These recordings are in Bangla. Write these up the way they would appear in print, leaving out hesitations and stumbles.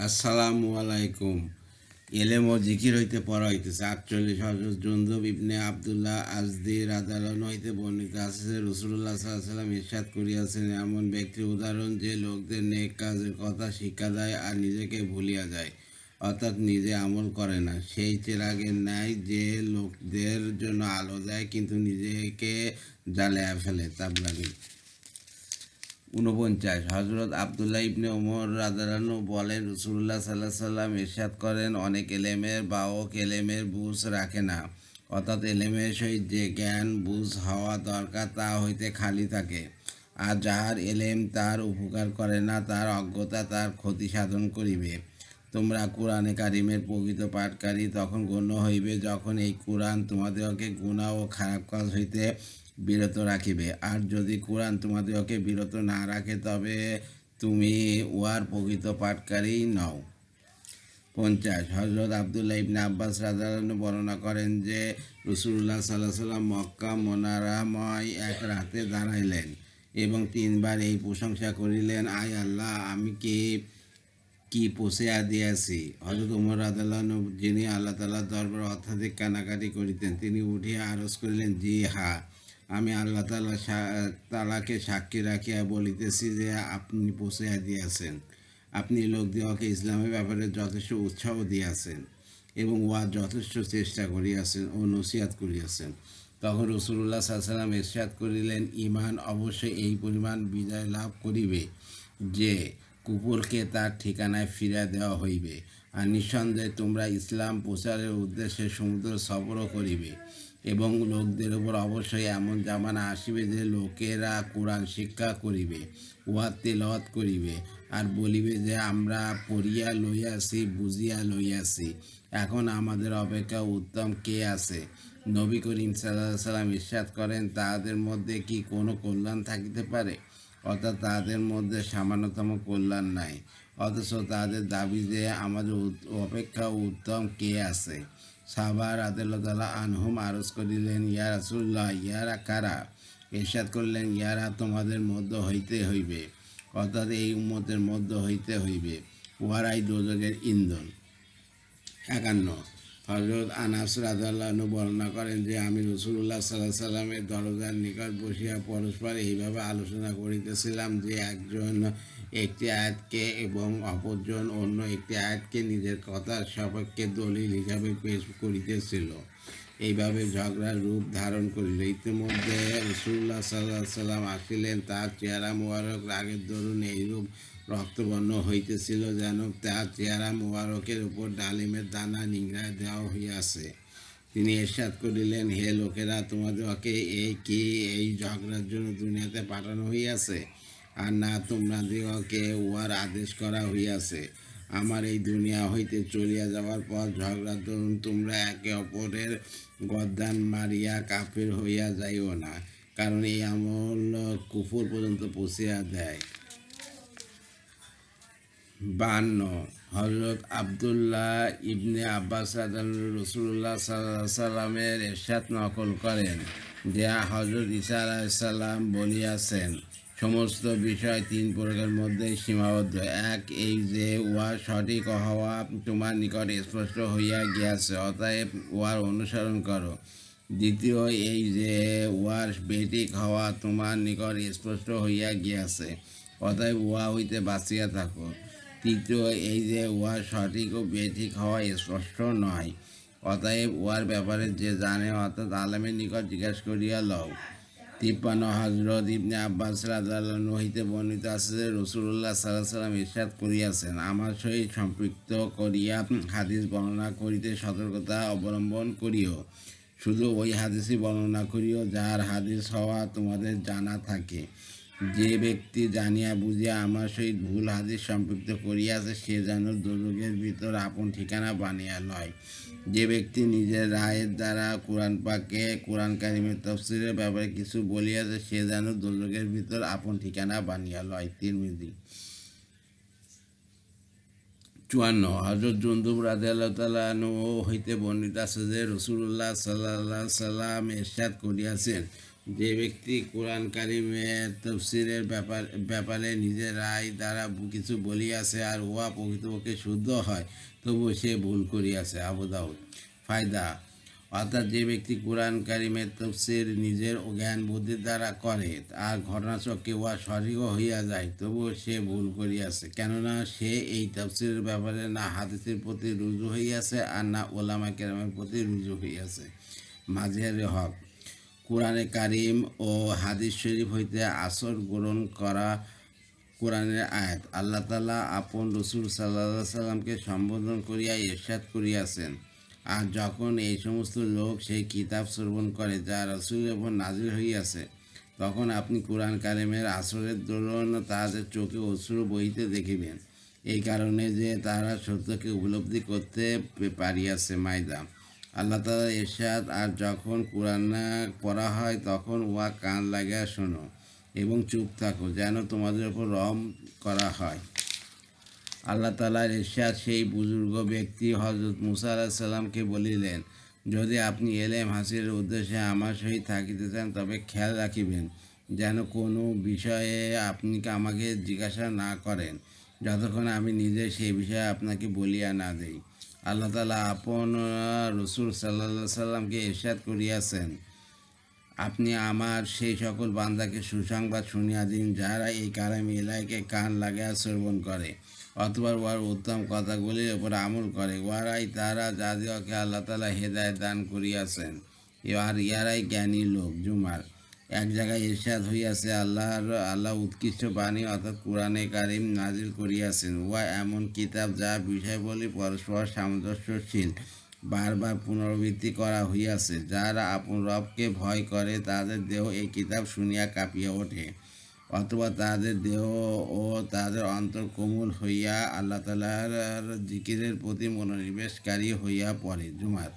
আসসালামু আলাইকুম। এলেম ও জিকির হইতে পড়া হইতেছে 48 হযরত জুনদুব ইবনে আব্দুল্লাহ আজদি রাদিয়াল্লাহু হইতে বর্ণিত আছে যে রাসূলুল্লাহ সাল্লাল্লাহু আলাইহি ওয়াসাল্লাম ইরশাদ করিয়াছেন, এমন ব্যক্তির উদাহরণ যে লোকদের নেক কাজের কথা শিক্ষা দেয় আর নিজেকে ভুলিয়া যায়, অর্থাৎ নিজে আমল করে না। সেই চেরাগের ন্যায় যে লোকদের জন্য আলো দেয় কিন্তু নিজেকে জ্বালাইয়া ফেলে। তাবরানী। 49 হযরত আবদুল্লাহ ইবনে ওমর রাদিয়াল্লাহু বলেন, রাসূলুল্লাহ সাল্লাল্লাহু আলাইহি ওয়াসাল্লাম ইরশাদ করেন, অনেক এলেমের বাহক এলেমের বুঝ রাখে না, অর্থাৎ এলেমের সহিত যে জ্ঞান বুঝ হওয়া দরকার তা হইতে খালি থাকে। আর যাহার এলেম তার উপকার করে না, তার অজ্ঞতা তার ক্ষতি সাধন করিবে। তোমরা কুরআনে কারিমের প্রকৃত পাঠকারী তখন গণ্য হইবে যখন এই কুরআন তোমাদেরকে গুনাহ ও খারাপ কাজ হইতে বিরত রাখিবে। আর যদি কুরআন তোমাদেরকে বিরত না রাখে তবে তুমি উহার প্রকৃত পাঠকারী নও। 50 হযরত আবদুল্লাহ ইবনে আব্বাস রাদিয়াল্লাহু বর্ণনা করেন যে রাসূলুল্লাহ সাল্লাল্লাহু আলাইহি ওয়াসাল্লাম মক্কা মুনারাময় এক রাতে দাঁড়াইলেন এবং 3 বার এই প্রশংসা করিলেন, আয় আল্লাহ, আমি কি পৌঁছিয়া দিয়াছি। হযরত ওমর রাদিয়াল্লাহু যিনি আল্লাহ তাআলার দরবারে অত্যাধিক কানাকাটি করিতেন, তিনি উঠিয়া আরজ করিলেন, জি হ্যাঁ, আমি আল্লাহ তাআলাকে সাক্ষী রাখিয়া বলিতেছি যে আপনি পৌঁছিয়া দিয়াছেন। আপনি লোকদিগকে ইসলামের ব্যাপারে যথেষ্ট উৎসাহ দিয়াছেন এবং উহা যথেষ্ট চেষ্টা করিয়াছেন ও নসিহত করিয়াছেন। তখন রাসূলুল্লাহ সাল্লাল্লাহু আলাইহি ওয়াসাল্লাম ইরশাদ করিলেন, ঈমান অবশ্যই এই পরিমাণ বিজয় লাভ করিবে যে কুফরকে তার ঠিকানায় ফিরিয়ে দেওয়া হইবে। আর নিঃসন্দেহে তোমরা ইসলাম প্রচারের উদ্দেশ্যে সমুদ্র সফরও করিবে এবং লোকদের উপর অবশ্যই এমন জামানা আসিবে যে লোকেরা কোরআন শিক্ষা করিবে, উহা তেলাওয়াত করিবে আর বলিবে যে আমরা পড়িয়া লইয়াছি, বুঝিয়া লইয়াছি, এখন আমাদের অপেক্ষা উত্তম কে আছে। নবী করিম সাল্লাল্লাহু আলাইহি ওয়াসাল্লাম ইরশাদ করেন, তাহাদের মধ্যে কি কোনো কল্যাণ থাকিতে পারে? অর্থাৎ তাদের মধ্যে সামান্যতম কল্যাণ নাই, অথচ তাদের দাবি যে আমাদের অপেক্ষা উত্তম কে আছে। সাহাবা রাদিয়াল্লাহু আনহুম আরজ করিলেন, ইয়া রাসূলুল্লাহ, ইহারা কারা? ইরশাদ করলেন, ইহারা তোমাদের মধ্য হইতে হইবে, অর্থাৎ এই উম্মতের মধ্য হইতে হইবে, উহারাই দোজখের ইন্ধন। 51 হযরত আনাস রাদিয়াল্লাহু বর্ণনা করেন যে আমি রাসূলুল্লাহ সাল্লাল্লাহু আলাইহি ওয়াসাল্লামের দরজার নিকট বসিয়া পরস্পর এইভাবে আলোচনা করিতেছিলাম যে একজন একটি আয়াতকে এবং অপরজন অন্য একটি আয়াতকে নিজের কথার সপক্ষে দলিল হিসাবে পেশ করিতেছিল। এইভাবে ঝগড়ার রূপ ধারণ করিল। ইতিমধ্যে রাসূলুল্লাহ সাল্লাল্লাহু আলাইহি ওয়াসাল্লাম আসিলেন। তার চেহারা মোবারক রাগের দরুন এইরূপ রক্তবর্ণ হইতেছিল যেন তার চেহারা মোবারকের উপর ডালিমের দানা নিংড়ায় দেওয়া হইয়াছে। তিনি ইরশাদ করিলেন, হে লোকেরা, তোমাদেরকে এই ঝগড়ার জন্য দুনিয়াতে পাঠানো হইয়াছে, আর না তোমাদিগকে উহার আদেশ করা হইয়াছে। আমার এই দুনিয়া হইতে চলিয়া যাওয়ার পর ঝগড়ার দরুন তোমরা একে অপরের গর্দান মারিয়া কাফির হইয়া যাইও না, কারণ এই আমল কুফর পর্যন্ত পৌঁছিয়া দেয়। 52 হযরত আবদুল্লাহ ইবনে আব্বাস রাদিয়াল্লাহু রাসূলুল্লাহ সাল্লাল্লাহু আলাইহি ওয়াসাল্লামের ইরশাদ নকল করেন যে হযরত ঈসা আলাইহিস সালাম বলিয়াছেন, সমস্ত বিষয় 3 প্রকারের মধ্যেই সীমাবদ্ধ। এক, এই যে উহার সঠিক হওয়া তোমার নিকট স্পষ্ট হইয়া গিয়াছে, অতএব উহার অনুসরণ করো। দ্বিতীয়, এই যে উহার বেঠিক হওয়া তোমার নিকট স্পষ্ট হইয়া গিয়াছে, অতএব উহা হইতে বাঁচিয়া থাকো। তৃতীয়, এই যে উহার সঠিক ও বেঠিক হওয়া স্পষ্ট নয়, অতএব উহার ব্যাপারে যে জানে অর্থাৎ আলেমের নিকট জিজ্ঞাসা করিয়া লও। 53 হযরত ইবনে আব্বাস রাদিয়াল্লাহু হইতে বর্ণিত আছে যে রাসূলুল্লাহ সাল্লাল্লাহু আলাইহি ওয়াসাল্লাম ইরশাদ করিয়াছেন, আমার সহিত সম্পৃক্ত করিয়া হাদিস বর্ণনা করিতে সতর্কতা অবলম্বন করিও। শুধু ওই হাদিসই বর্ণনা করিও যার হাদিস হওয়া তোমাদের জানা থাকে। যে ব্যক্তি জানিয়া বুঝিয়া আমার সহিত ভুল হাদিস সম্পৃক্ত করিয়াছে সে যেন দোজখের ভিতর আপন ঠিকানা বানিয়া লয়। যে ব্যক্তি নিজের রায়ের দ্বারা কোরআন কারিমের তাফসীরের ব্যাপারে কিছু বলিয়াছে সে যেন দোজখের ভিতর আপন ঠিকানা বানিয়া লয়। তিরমিজি। 54 হযরত জুনদুব রাদিয়াল্লাহু তাআলা আনহু হইতে বর্ণিত আছে যে রাসূলুল্লাহ সাল্লাল্লাহু আলাইহি ওয়াসাল্লাম ইরশাদ করিয়াছেন, যে ব্যক্তি কোরআন কারিমের তফসিরের ব্যাপারে নিজের রায় দ্বারা কিছু বলিয়াছে আর উহা প্রকৃতপক্ষে শুদ্ধ হয়, তবু সে ভুল করিয়াছে। আবু দাউদ। ফায়দা, অর্থাৎ যে ব্যক্তি কোরআন কারিমের তফসির নিজের জ্ঞান বুদ্ধির দ্বারা করে আর ঘটনাচক্রে উহা সঠিকও হইয়া যায়, তবুও সে ভুল করিয়াছে, কেননা সে এই তফসিরের ব্যাপারে না হাদিসের প্রতি রুজু হইয়াছে আর না ওলামা কেরামের প্রতি রুজু হইয়াছে। মাঝের হক, কোরআনে কারিম ও হাদিস শরীফ হইতে আসর গ্রহণ করা কোরআনের আয়াত। আল্লাহ তাআলা আপন রসুল সাল্লাল্লাহু আলাইহি সাল্লামকে সম্বোধন করিয়া ইরশাদ করিয়াছেন, আর যখন এই সমস্ত লোক সেই কিতাব শ্রবণ করে যা রসুলের উপর নাজিল হইয়াছে, তখন আপনি কোরআন কারিমের আসরের দরুন তাহাদের চোখে অশ্রু বহিতে দেখিবেন, এই কারণে যে তারা সত্যকে উপলব্ধি করতে পারিয়াছে। মাইদা। আল্লাহ তাআলা ইরশাদ, আর যখন কোরআন পড়া হয় তখন উহা কান লাগিয়া শোনো এবং চুপ থাকো, যেন তোমাদের উপর রহম করা হয়। আল্লাহ তাআলার ইরশাদ, সেই বুজুর্গ ব্যক্তি হযরত মুসা আলাইহিস সালামকে বলিলেন, যদি আপনি এলেম হাসিলের উদ্দেশ্যে আমার সহিত থাকিতে চান তবে খেয়াল রাখিবেন যেন কোনো বিষয়ে আপনি আমাকে জিজ্ঞাসা না করেন যতক্ষণ আমি নিজে সেই বিষয়ে আপনাকে বলিয়া না দেই। আল্লাহ তাআলা আপন রসুল সাল্লাল্লাহু আলাইহি সাল্লামকে ইরশাদ করিয়াছেন, আপনি আমার সেই সকল বান্দাকে সুসংবাদ শুনিয়া দিন যারা এই কালামে ইলাহিকে কান লাগাইয়া শ্রবণ করে অথবা উহার উত্তম কথাগুলির উপর আমল করে, উহারাই তারা যাদিওকে আল্লাহ তাআলা হেদায়েত দান করিয়াছেন, আর ইয়ারাই জ্ঞানী লোক। জুমার। এক জায়গায় ইরশাদ হইয়াছে, আল্লাহ উৎকৃষ্ট বাণী অর্থাৎ কোরআনে কারিম নাজিল করিয়াছেন, উহা এমন কিতাব যা বিষয়বলী পরস্পর সামঞ্জস্যশীল, বারবার পুনরাবৃত্তি করা হইয়াছে। যারা আপন রবকে ভয় করে তাদের দেহ এই কিতাব শুনিয়া কাঁপিয়া ওঠে, অথবা তাদের দেহ ও তাদের অন্তর কোমল হইয়া আল্লাহ তাআলার জিকিরের প্রতি মনোনিবেশকারী হইয়া পড়ে। জুমাত।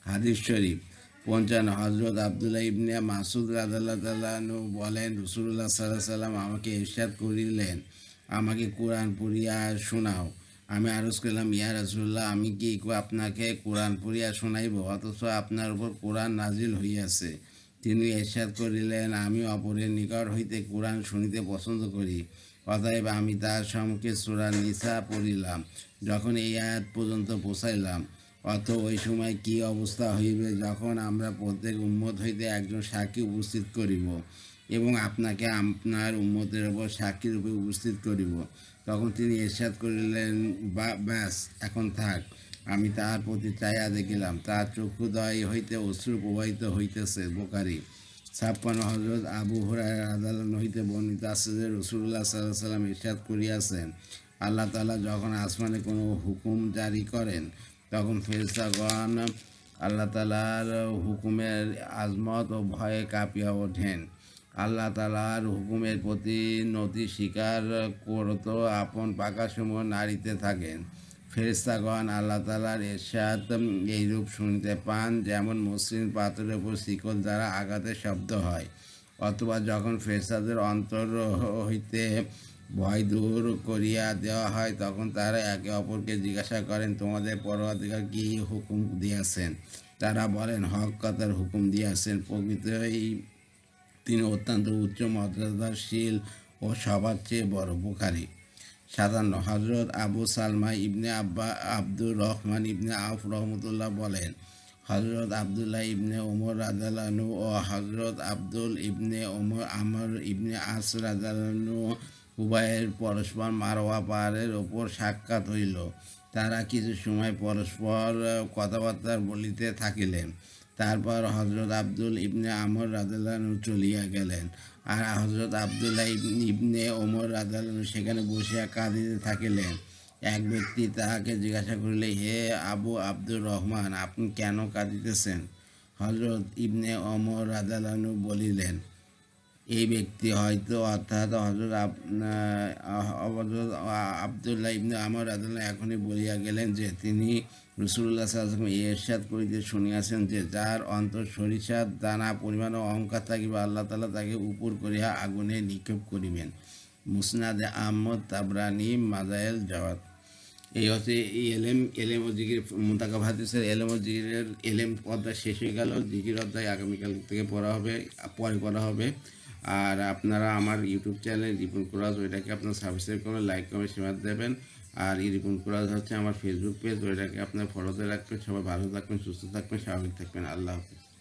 হাদিস শরীফ ৫৫। হযরত আব্দুল্লাহ ইবনে মাসউদ রাদিয়াল্লাহু তাআলা আনহু বলেন, রাসূলুল্লাহ সাল্লাল্লাহু আলাইহি ওয়াসাল্লাম আমাকে ইরশাদ করিলেন, আমাকে কোরআন পড়িয়া শোনাও। আমি আরজ করলাম, ইয়া রাসূলুল্লাহ, আমি কি আপনাকে কোরআন পড়িয়া শোনাইব অথচ আপনার উপর কোরআন নাজিল হইয়াছে? তিনি ইরশাদ করিলেন, আমি অপরের নিকট হইতে কোরআন শুনিতে পছন্দ করি, অতএব আমি তার সম্মুখে সূরা নিসা পড়িলাম। যখন এই আয়াত পর্যন্ত পৌঁছাইলাম, ওই সময় কি অবস্থা হইবে যখন আমরা প্রত্যেক উম্মত হইতে একজন সাক্ষী উপস্থিত করিব এবং আপনাকে আপনার উম্মতের উপর সাক্ষী রূপে উপস্থিত করিব। তখন তিনি ইরশাদ করিলেন, ব্যাস, এখন থাক। আমি তাহার প্রতি চাইয়া দেখিলাম, তাহার চক্ষুদ্বয় হইতে অশ্রু প্রবাহিত হইতেছে। বুখারী। ৫৬। হযরত আবু হুরায়রা রাদিয়াল্লাহু আনহু হইতে বর্ণিত আছে যে রাসূলুল্লাহ সাল্লাল্লাহু আলাইহি ওয়াসাল্লাম ইরশাদ করিয়াছেন, আল্লাহ তাআলা যখন আসমানে কোনো হুকুম জারি করেন তখন ফেরেশতাগণ আল্লাহ তাআলার হুকুমের আজমত ও ভয়ে কাঁপিয়া ওঠেন। আল্লাহ তাআলার হুকুমের প্রতি নতি স্বীকার করত আপন পাখাসমূহ নাড়িতে থাকেন। ফেরেশতাগণ আল্লাহ তাআলার ইরশাদ এইরূপ শুনিতে পান, যেমন মসৃণ পাথরের উপর শিকল দ্বারা আঘাতের শব্দ হয়, অথবা যখন ফেরেশতাদের অন্তর হইতে ভয় দূর করিয়া দেওয়া হয় তখন তারা একে অপরকে জিজ্ঞাসা করেন, তোমাদের পরওয়ারদিগার কি হুকুম দিয়াছেন? তারা বলেন, হক কথার হুকুম দিয়াছেন, প্রকৃতই তিনি অত্যন্ত উচ্চ মর্যাদাশীল ও সবার চেয়ে বড়। বুখারী। ৫৭। হযরত আবু সালমা ইবনে আব্দুর রহমান ইবনে আউফ রহমতুল্লাহ বলেন, হযরত আব্দুল্লাহ ইবনে ওমর রাদিয়াল্লাহু আনহু ও হযরত আব্দুল ইবনে ওমর আমর ইবনে আস রাদিয়াল্লাহু আনহু উভয়ের পরস্পর মারওয়া পাহাড়ের ওপর সাক্ষাৎ হইল। তারা কিছু সময় পরস্পর কথাবার্তা বলিতে থাকিলেন। তারপর হযরত আব্দুল ইবনে আমর রাদিয়াল্লাহু আনহু চলিয়া গেলেন, আর হযরত আব্দুল্লাহ ইবনে ওমর রাদিয়াল্লাহু আনহু সেখানে বসিয়া কাঁদিতে থাকিলেন। এক ব্যক্তি তাহাকে জিজ্ঞাসা করিল, হে আবু আব্দুর রহমান, আপনি কেন কাঁদিতেছেন? হযরত ইবনে ওমর রাদিয়াল্লাহু আনহু বলিলেন, এই ব্যক্তি হয়তো অর্থাৎ হযরত আব্দুল্লাহ ইবনে আমর রাদিয়াল্লাহু এখনই বলিয়া গেলেন যে তিনি রাসূলুল্লাহ সাল্লাল্লাহু আলাইহি ওয়াসাল্লাম ইরশাদ করিতে শুনিয়াছেন যে, যার অন্তর সরিষার দানা পরিমাণ অহংকার থাকিবে আল্লাহ তাআলা তাকে উপর করিয়া আগুনে নিক্ষেপ করিবেন। মুসনাদে আহমদ, তাবরানী, মাজাইল জাওয়াদ। এই হচ্ছে এই এলেম ও জিকির মুতাকাব হাদিসের এলেম ও জিকিরের এলেম অধ্যায় শেষ হয়ে গেল। জিকির অধ্যায় আগামীকাল থেকে পড়া হবে, পরে পড়া হবে। আর আপনারা আমার ইউটিউব চ্যানেল রিপন কুরাজ, ওইটাকে আপনার সাবস্ক্রাইব করবেন, লাইক কমেন্ট শেয়ার দেবেন। আর এই রিপন কুরাজ হচ্ছে আমার ফেসবুক পেজ, ওইটাকে আপনার ফলোতে রাখবেন। সবাই ভালো থাকবেন, সুস্থ থাকবেন, স্বাভাবিক থাকবেন। আল্লাহ হাফিজ।